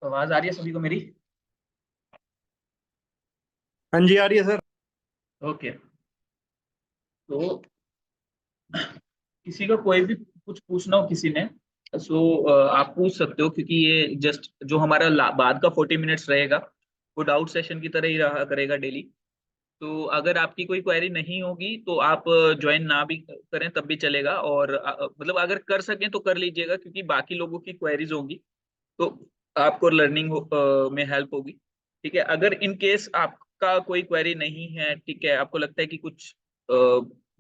आवाज आ रही है सभी को मेरी? हाँ जी, आ रही है सर। ओके। तो किसी का कोई भी कुछ पूछना हो किसी ने, आप पूछ सकते हो, क्योंकि ये जस्ट जो हमारा बाद का 40 मिनट्स रहेगा वो डाउट सेशन की तरह ही रहा करेगा डेली। तो अगर आपकी कोई क्वेरी नहीं होगी तो आप ज्वाइन ना भी करें तब भी चलेगा, और मतलब अगर कर सकें तो कर लीजिएगा, क्योंकि बाकी लोगों की क्वेरीज होंगी तो आपको लर्निंग में हेल्प होगी। ठीक है, अगर इन केस आपका कोई क्वेरी नहीं है, ठीक है, आपको लगता है कि कुछ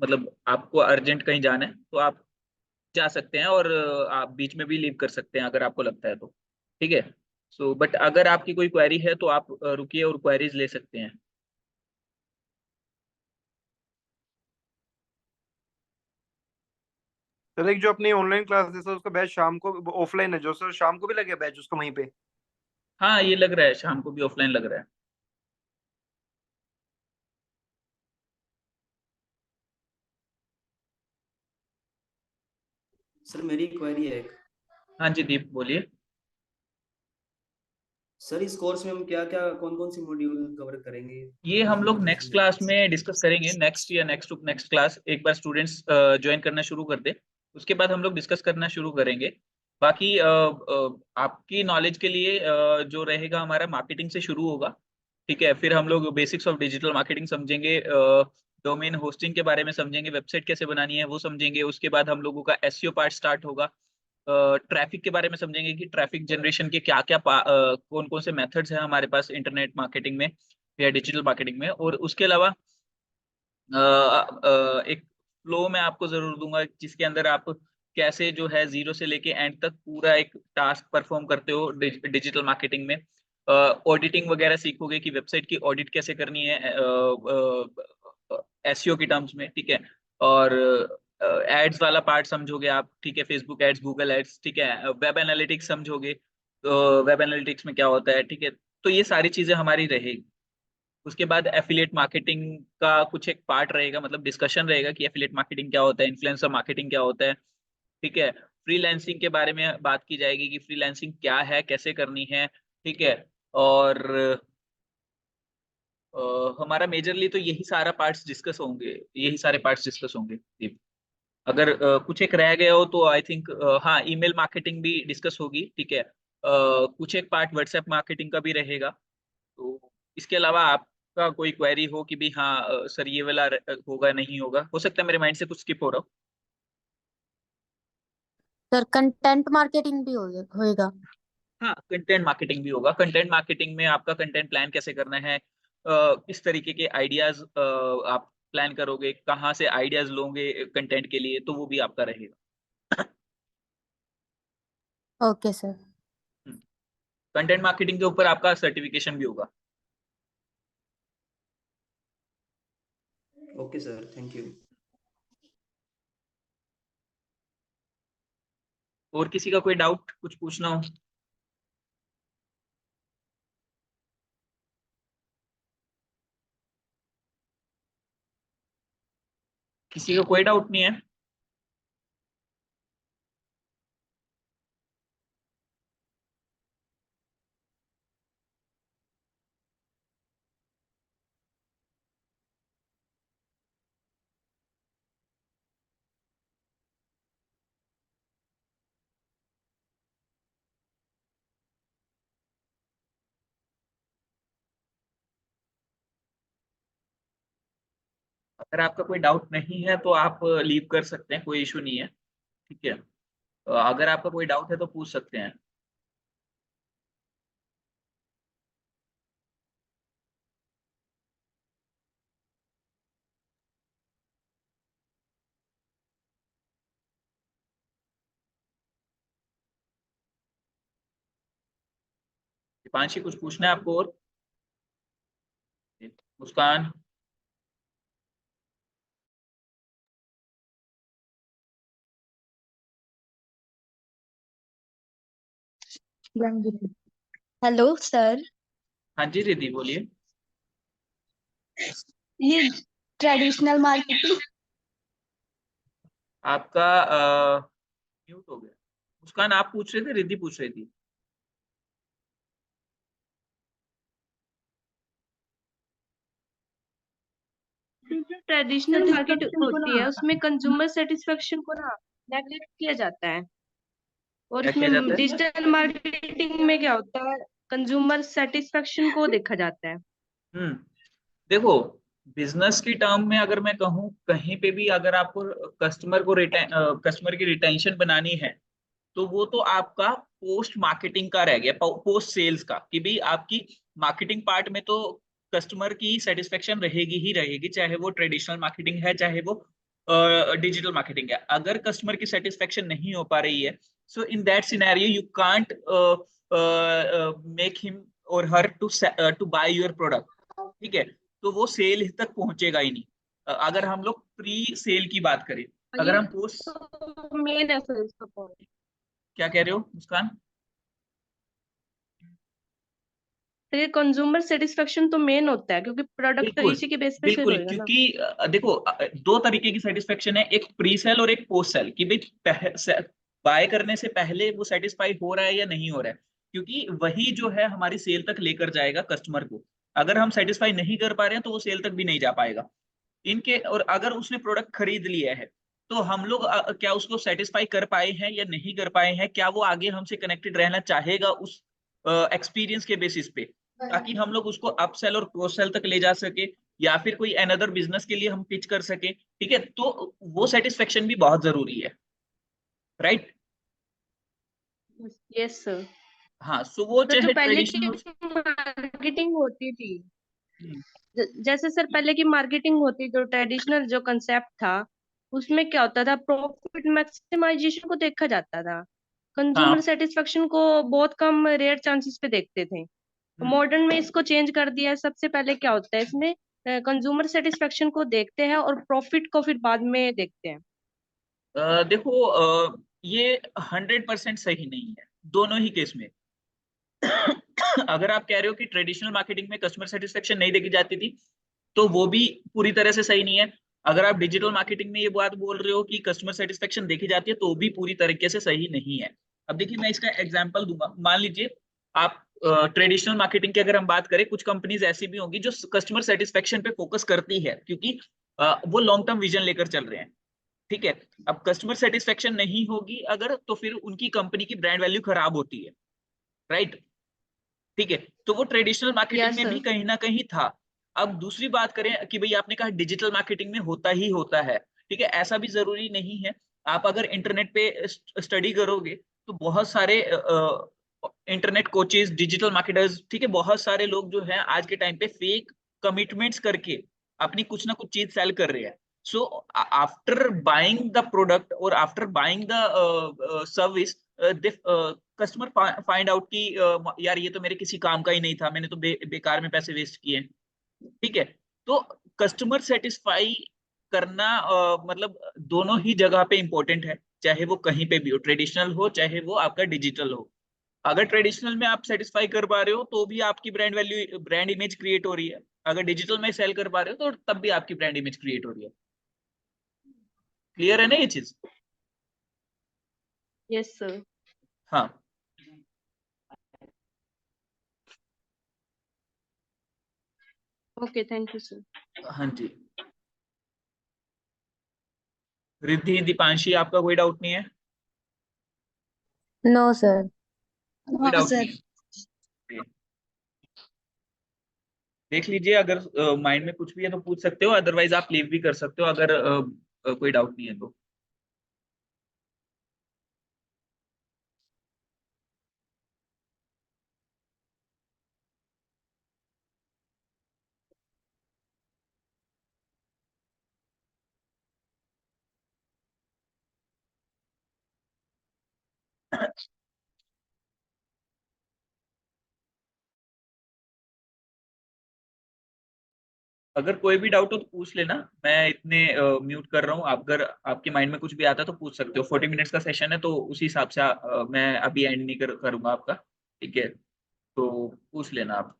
मतलब आपको अर्जेंट कहीं जाना है, तो आप जा सकते हैं, और आप बीच में भी लीव कर सकते हैं अगर आपको लगता है तो। ठीक है। बट अगर आपकी कोई क्वेरी है तो आप रुकिए और क्वेरीज ले सकते हैं। सर, एक जो अपनी ऑनलाइन क्लास है सर, उसका बैच शाम को ऑफलाइन है जो सर, शाम को भी लगे बैच उसका वहीं पे। हाँ, ये लग रहा है शाम को भी ऑफलाइन लग रहा है। सर मेरी क्वेरी है एक। हाँ जी दीप, बोलिए। सर इस कोर्स में हम क्या क्या कौन कौन सी मॉड्यूल कवर करेंगे, ये कुछ हम लोग इन्फॉर्मेशन नेक्स्ट दीजिए। क्लास में डिस्कस करेंगे, नेक्स्ट या नेक्स्ट टू नेक्स्ट क्लास, एक बार स्टूडेंट्स ज्वाइन करना शुरू कर दे, उसके बाद हम लोग डिस्कस करना शुरू करेंगे। बाकी आपकी नॉलेज के लिए जो रहेगा हमारा मार्केटिंग से शुरू होगा। ठीक है, फिर हम लोग बेसिक्स ऑफ डिजिटल मार्केटिंग समझेंगे, डोमेन होस्टिंग के बारे में समझेंगे, वेबसाइट कैसे बनानी है वो समझेंगे, उसके बाद हम लोगों का एसईओ पार्ट स्टार्ट होगा। ट्रैफिक के बारे में समझेंगे कि ट्रैफिक जनरेशन के क्या क्या कौन कौन से मेथड्स हैं हमारे पास इंटरनेट मार्केटिंग में या डिजिटल मार्केटिंग में। और उसके अलावा एक फ्लो मैं आपको जरूर दूंगा जिसके अंदर आप कैसे जो है जीरो से लेके एंड तक पूरा एक टास्क परफॉर्म करते हो डिजिटल मार्केटिंग में। ऑडिटिंग वगैरह सीखोगे कि वेबसाइट की ऑडिट कैसे करनी है एसईओ की टर्म्स में। ठीक है। और एड्स वाला पार्ट समझोगे आप, ठीक है, फेसबुक एड्स, गूगल एड्स, ठीक है, वेब एनालिटिक्स समझोगे, तो वेब एनालिटिक्स में क्या होता है। ठीक है, तो ये सारी चीजें हमारी रहेगी। उसके बाद एफिलिएट मार्केटिंग का कुछ एक पार्ट रहेगा, मतलब डिस्कशन रहेगा कि एफिलिएट मार्केटिंग क्या होता है, इन्फ्लुएंसर मार्केटिंग क्या होता है। ठीक है, फ्रीलांसिंग के बारे में बात की जाएगी कि फ्रीलांसिंग क्या है, कैसे करनी है। ठीक है। और हमारा मेजरली तो यही सारा पार्ट्स डिस्कस होंगे, यही सारे पार्ट्स डिस्कस होंगे। अगर कुछ एक रह गया हो तो आई थिंक, हाँ, ईमेल मार्केटिंग भी डिस्कस होगी। ठीक है, कुछ एक पार्ट व्हाट्सएप मार्केटिंग का भी रहेगा। तो इसके अलावा आपका कोई क्वेरी हो कि भी हाँ सर ये वाला होगा नहीं होगा, हो सकता है मेरे माइंड से कुछ स्किप हो रहा हो। सर कंटेंट मार्केटिंग भी होएगा। हाँ, कंटेंट मार्केटिंग भी होगा। कंटेंट मार्केटिंग में आपका कंटेंट प्लान कैसे करना है, किस तरीके के आइडियाज आप प्लान करोगे, कहाँ से आइडियाज लोगे कंटेंट के लिए, तो वो भी आपका रहेगा। Okay sir. कंटेंट मार्केटिंग के ऊपर आपका सर्टिफिकेशन भी होगा। Okay sir, thank you. और किसी का कोई डाउट, कुछ पूछना हो? किसी का कोई डाउट नहीं है? अगर आपका कोई डाउट नहीं है तो आप लीव कर सकते हैं, कोई इशू नहीं है। ठीक है, अगर आपका कोई डाउट है तो पूछ सकते हैं। 5 ही कुछ पूछना है आपको और? मुस्कान? Hello sir. हाँ जी रिद्धि, बोलिए। ये ट्रेडिशनल मार्केटिंग। आपका म्यूट हो गया। मुस्कान आप पूछ रहे थे, रिद्धि पूछ रही थी? ट्रेडिशनल मार्केट होती है उसमें कंज्यूमर सेटिस्फेक्शन को ना नेगलेक्ट किया जाता है, और क्या किया इसमें जाता है? डिजिटल मार्केटिंग में क्या होता है, कंज्यूमर सेटिस्फेक्शन को देखा जाता है। हम्म देखो, बिजनेस की टर्म में अगर मैं कहूँ, कहीं पे भी अगर आपको कस्टमर की रिटेंशन बनानी है, तो वो तो आपका पोस्ट मार्केटिंग का रह गया, पोस्ट सेल्स का, कि भाई आपकी मार्केटिंग पार्ट में तो कस्टमर की सेटिस्फेक्शन रहेगी ही रहेगी, चाहे वो ट्रेडिशनल मार्केटिंग है चाहे वो डिजिटल मार्केटिंग है। अगर कस्टमर की सेटिस्फेक्शन नहीं हो पा रही है, so in that scenario you can't make him or her to buy your product. ठीक है, तो वो सेल तक पहुंचेगा ही नहीं। अगर हम लोग प्री सेल की बात करें, अगर ये हम पोस्ट, तो मेन है सर इसका पॉइंट। क्या कह रहे हो मुस्कान? तो ये कंज्यूमर सेटिस्फेक्शन तो मेन होता है, क्योंकि प्रोडक्ट बिल्कुल, इसी के बेस पे सेल बिल्कुल, होएगा ना। क्योंकि देखो, दो तरीके की सेटिस्फेक्शन है, एक प्री सेल और एक पोस्ट सेल, कि भाई बाय करने से पहले वो सेटिस्फाई हो रहा है या नहीं हो रहा है, क्योंकि वही जो है हमारी सेल तक लेकर जाएगा कस्टमर को। अगर हम सेटिस्फाई नहीं कर पा रहे हैं तो वो सेल तक भी नहीं जा पाएगा इनके। और अगर उसने प्रोडक्ट खरीद लिया है, तो हम लोग क्या उसको सेटिस्फाई कर पाए हैं या नहीं कर पाए हैं, क्या वो आगे हमसे कनेक्टेड रहना चाहेगा उस एक्सपीरियंस के बेसिस पे, ताकि हम लोग उसको अप सेल और क्रॉस सेल तक ले जा सके, या फिर कोई अनदर बिजनेस के लिए हम पिच कर सके। ठीक है, तो वो सेटिस्फेक्शन भी बहुत जरूरी है, राइट? Yes sir. हाँ, सो वो तो जो चाहे पहले की ट्रेडिशनल। मार्केटिंग होती थी, जैसे सर पहले की मार्केटिंग होती, जो ट्रेडिशनल जो कंसेप्ट था, उसमें क्या होता था, प्रॉफिट मैक्सिमाइजेशन को देखा जाता था, कंज्यूमर हाँ। सेटिस्फेक्शन को बहुत कम रेयर चांसेस पे देखते थे। हम्म, मॉडर्न में इसको चेंज कर दिया है। सबसे पहले क्या होता है इसमें, कंज्यूमर सेटिस्फेक्शन को देखते हैं और प्रॉफिट को फिर बाद में देखते हैं। देखो, ये 100% सही नहीं है दोनों ही केस में। अगर आप कह रहे हो कि ट्रेडिशनल मार्केटिंग में कस्टमर सेटिस्फेक्शन नहीं देखी जाती थी, तो वो भी पूरी तरह से सही नहीं है। अगर आप डिजिटल मार्केटिंग में ये बात बोल रहे हो कि कस्टमर सेटिस्फेक्शन देखी जाती है, तो भी पूरी तरीके से सही नहीं है। अब देखिए, मैं इसका एग्जांपल दूंगा। मान लीजिए आप ट्रेडिशनल मार्केटिंग की अगर हम बात करें, कुछ कंपनीज ऐसी भी होंगी जो कस्टमर सेटिस्फेक्शन पे फोकस करती है, क्योंकि वो लॉन्ग टर्म विजन लेकर चल रहे हैं। ठीक है, अब कस्टमर सेटिस्फेक्शन नहीं होगी अगर, तो फिर उनकी कंपनी की ब्रांड वैल्यू खराब होती है, राइट? ठीक है, तो वो ट्रेडिशनल मार्केटिंग यस में भी सर। कहीं ना कहीं था। अब दूसरी बात करें कि भाई आपने कहा डिजिटल मार्केटिंग में होता ही होता है। ठीक है, ऐसा भी जरूरी नहीं है। आप अगर इंटरनेट पे स्टडी करोगे, तो बहुत सारे इंटरनेट कोचेस, डिजिटल मार्केटर्स, ठीक है, बहुत सारे लोग जो हैं आज के टाइम पे फेक कमिटमेंट्स करके अपनी कुछ ना कुछ चीज सेल कर रहे हैं। So after buying the product और after buying the service, customer find out कि यार ये तो मेरे किसी काम का ही नहीं था, मैंने तो बेकार में पैसे वेस्ट किए। ठीक है, तो कस्टमर सेटिस्फाई करना मतलब दोनों ही जगह पे इंपॉर्टेंट है, चाहे वो कहीं पे भी हो, ट्रेडिशनल हो चाहे वो आपका डिजिटल हो। अगर ट्रेडिशनल में आप सेटिस्फाई कर पा रहे हो, तो भी आपकी brand value, brand image create हो रही है। अगर डिजिटल में सेल कर पा रहे हो, तो तब भी आपकी ब्रांड इमेज क्रिएट हो रही है। क्लियर है ना ये चीज? Yes sir. हाँ। Okay, thank you sir. हाँ जी। रिद्धि, दीपांशी, आपका कोई डाउट नहीं है? No sir. कोई डाउट नहीं है? देख लीजिए, अगर माइंड में कुछ भी है तो पूछ सकते हो, अदरवाइज आप लीव भी कर सकते हो, अगर कोई डाउट नहीं है तो। अगर कोई भी डाउट हो तो पूछ लेना, मैं इतने म्यूट कर रहा हूँ। आप अगर आपके माइंड में कुछ भी आता है तो पूछ सकते हो। 40 मिनट्स का सेशन है, तो उसी हिसाब से मैं अभी एंड नहीं करूंगा आपका। ठीक है, तो पूछ लेना आप।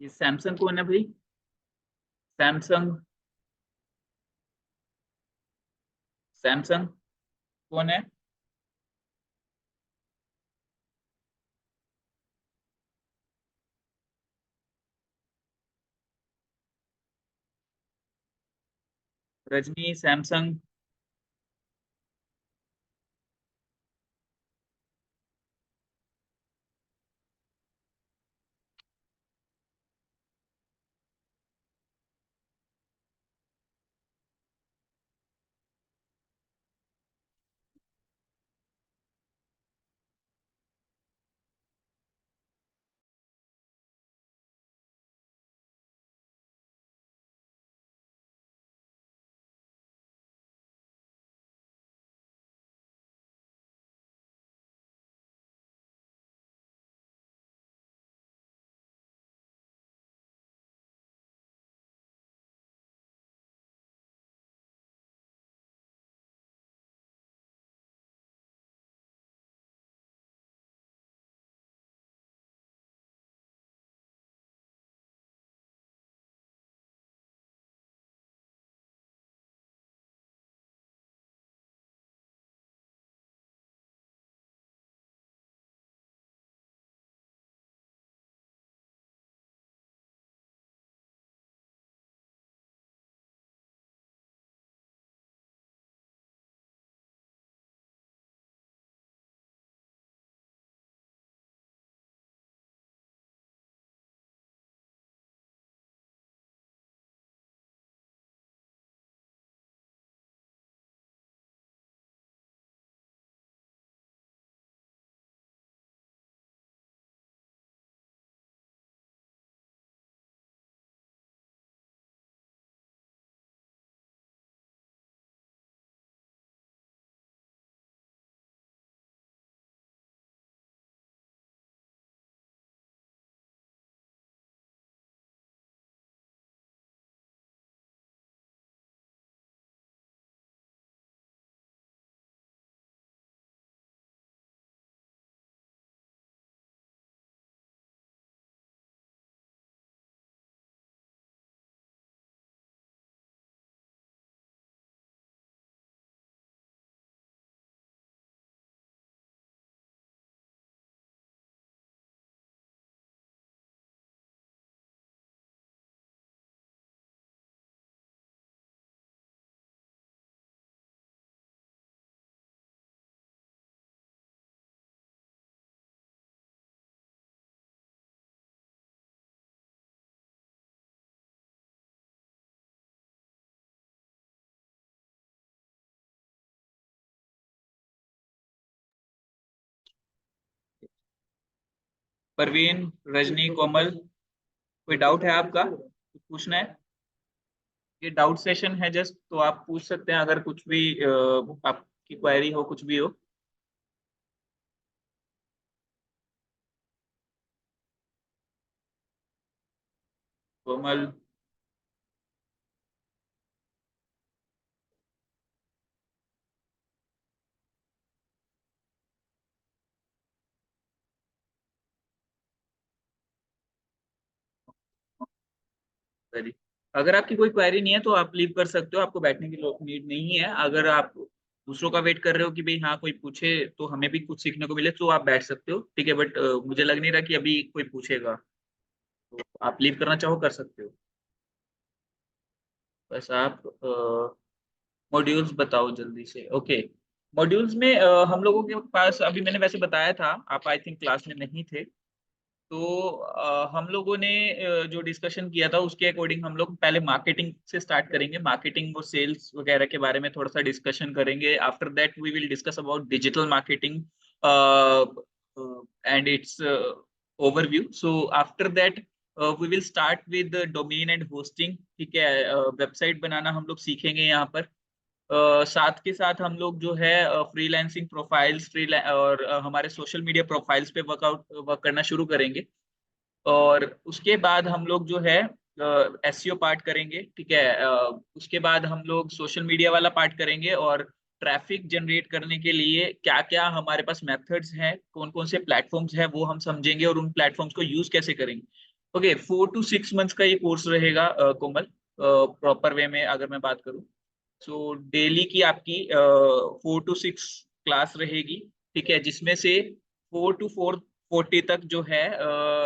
ये सैमसंग कौन है भाई? सैमसंग, सैमसंग कौन है? रजनी, सैमसंग। परवीन, रजनी, कोमल, कोई डाउट है आपका? कुछ पूछना है? ये डाउट सेशन है जस्ट, तो आप पूछ सकते हैं अगर कुछ भी आपकी क्वेरी हो, कुछ भी हो। कोमल, क्वेरी, अगर आपकी कोई क्वेरी नहीं है तो आप लीव कर सकते हो, आपको बैठने की नीड नहीं है। अगर आप दूसरों का वेट कर रहे हो कि भाई हाँ कोई पूछे तो हमें भी कुछ सीखने को मिले, तो आप बैठ सकते हो, ठीक है। बट मुझे लग नहीं रहा कि अभी कोई पूछेगा, तो आप लीव करना चाहो कर सकते हो। बस आप मॉड्यूल्स बताओ जल्दी से। ओके, मॉड्यूल्स में हम लोगों के पास अभी मैंने वैसे बताया था, आप आई थिंक क्लास में नहीं थे, तो हम लोगों ने जो डिस्कशन किया था उसके अकॉर्डिंग हम लोग पहले मार्केटिंग से स्टार्ट करेंगे। मार्केटिंग और सेल्स वगैरह के बारे में थोड़ा सा डिस्कशन करेंगे। After that we will discuss about digital marketing and its overview. So after that we will start with domain and hosting, ठीक है। वेबसाइट बनाना हम लोग सीखेंगे यहाँ पर। साथ के साथ हम लोग जो है फ्रीलांसिंग प्रोफाइल्स और हमारे सोशल मीडिया प्रोफाइल्स पे वर्क करना शुरू करेंगे। और उसके बाद हम लोग जो है एसईओ पार्ट करेंगे, ठीक है। उसके बाद हम लोग सोशल मीडिया वाला पार्ट करेंगे, और ट्रैफिक जनरेट करने के लिए क्या क्या हमारे पास मेथड्स हैं, कौन कौन से प्लेटफॉर्म्स हैं वो हम समझेंगे, और उन प्लेटफॉर्म्स को यूज कैसे करेंगे। ओके 4 to 6 मंथ्स का ये कोर्स रहेगा कोमल, प्रॉपर वे में अगर मैं बात करूँ। सो डेली की आपकी 4 to 6 क्लास रहेगी, ठीक है, जिसमें से 4 to 4:40 तक जो है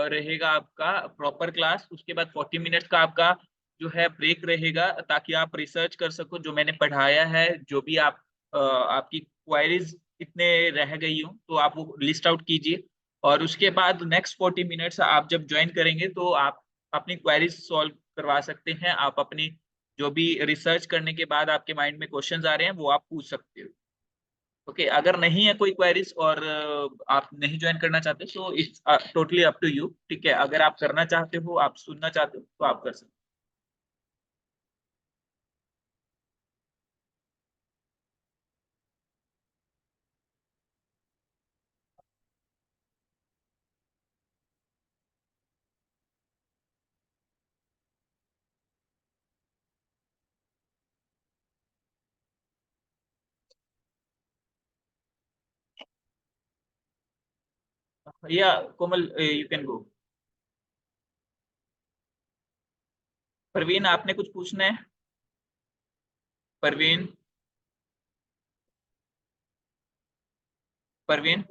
रहेगा आपका प्रॉपर क्लास। उसके बाद 40 मिनट्स का आपका जो है ब्रेक रहेगा, ताकि आप रिसर्च कर सको जो मैंने पढ़ाया है, जो भी आपकी क्वायरीज कितने रह गई हो तो आप वो लिस्ट आउट कीजिए। और उसके बाद नेक्स्ट 40 मिनट्स आप जब ज्वाइन करेंगे तो आप अपनी क्वेरीज सॉल्व करवा सकते हैं। आप अपनी जो भी रिसर्च करने के बाद आपके माइंड में क्वेश्चंस आ रहे हैं वो आप पूछ सकते हो। ओके, अगर नहीं है कोई क्वेरीज और आप नहीं ज्वाइन करना चाहते तो it's totally up to you, ठीक है। अगर आप करना चाहते हो, आप सुनना चाहते हो तो आप कर सकते हो। या कोमल, यू कैन गो। परवीन, आपने कुछ पूछना है? परवीन, परवीन।